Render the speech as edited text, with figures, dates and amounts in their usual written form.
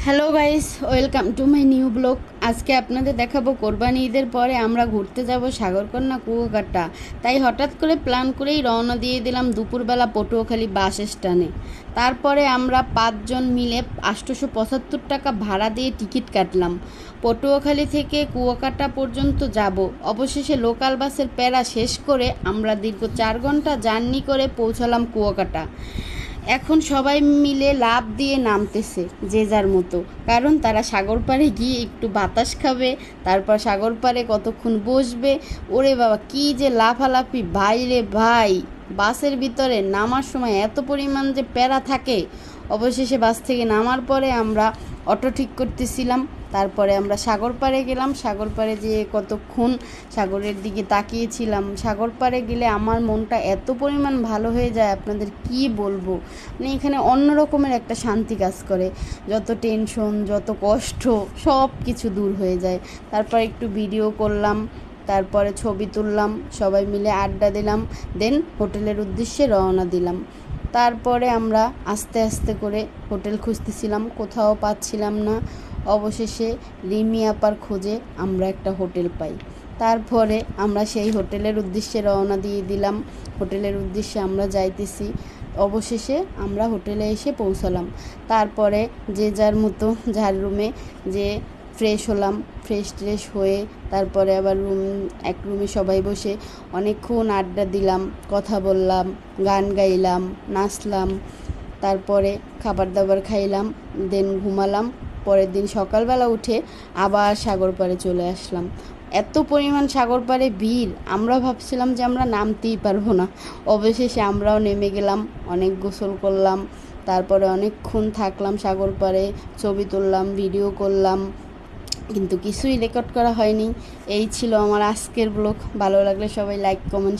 Hello guys, welcome to my new blog. আজকে আপনাদের দেখাবো কোরবানি ঈদের পরে আমরা ঘুরতে যাব সাগরকন্যা কুয়াকাটা। তাই হঠাৎ করে প্ল্যান করেই রওনা দিয়ে দিলাম দুপুরবেলা পটুয়াখালী বাস স্ট্যান্ডে। তারপরে আমরা 5 জন মিলে 875 টাকা ভাড়া দিয়ে টিকিট কাটলাম। পটুয়াখালী থেকে কুয়াকাটা পর্যন্ত যাব। অবশেষে লোকাল বাসের প্যারা শেষ করে আমরা দীর্ঘ 4 ঘন্টা জার্নি করে পৌঁছালাম কুয়াকাটা। এখন সবাই মিলে লাফ দিয়ে নামতেছে যে যার মতো, কারণ তারা সাগর পাড়ে গিয়ে একটু বাতাস খাবে, তারপর সাগর পাড়ে কতক্ষণ বসবে। ওরে বাবা, কি যে লাফালাফি ভাই রে ভাই! বাসের ভিতরে নামার সময় এত পরিমাণ যে প্যারা থাকে। অবশেষে বাস থেকে নামার পরে আমরা অটো ঠিক করতেছিলাম। তারপরে আমরা সাগর পাড়ে গেলাম। সাগর পাড়ে যেয়ে কতক্ষণ সাগরের দিকে তাকিয়েছিলাম। সাগর পাড়ে গেলে আমার মনটা এত পরিমাণ ভালো হয়ে যায়, আপনাদের কি বলবো। মানে এখানে অন্য রকমের একটা শান্তি কাজ করে। যত টেনশন, যত কষ্ট, সব কিছু দূর হয়ে যায়। তারপর একটু ভিডিও করলাম, তারপরে ছবি তুললাম, সবাই মিলে আড্ডা দিলাম, দেন হোটেলের উদ্দেশ্যে রওনা দিলাম। তারপরে আমরা আস্তে আস্তে করে হোটেল খুঁজতেছিলাম, কোথাও পাচ্ছিলাম না। অবশেষে রিমি আপার খোঁজে আমরা একটা হোটেল পাই। তারপরে আমরা সেই হোটেলের উদ্দেশ্যে রওনা দিয়ে দিলাম। হোটেলের উদ্দেশ্যে আমরা যাইতেছি। অবশেষে আমরা হোটেলে এসে পৌঁছালাম। তারপরে যে যার মতো যার রুমে যে ফ্রেশ হলাম। ফ্রেশ হয়ে তারপরে আবার এক রুমে সবাই বসে অনেকক্ষণ আড্ডা দিলাম, কথা বললাম, গান গাইলাম, নাচলাম। তারপরে খাবার দাবার খাইলাম, দেন ঘুমালাম। পরের দিন সকালবেলা উঠে আবার সাগর পাড়ে চলে আসলাম। এত পরিমাণ সাগর পাড়ে ভিড়, আমরা ভাবছিলাম যে আমরা নামতেই পারবো না। অবশেষে আমরাও নেমে গেলাম, অনেক গোসল করলাম, তারপরে অনেকক্ষণ থাকলাম সাগর পাড়ে, ছবি তুললাম, ভিডিও করলাম, কিন্তু কিছুই রেকর্ড করা হয়নি। এই ছিল আমার আজকের ব্লগ। ভালো লাগলে সবাই লাইক, কমেন্ট,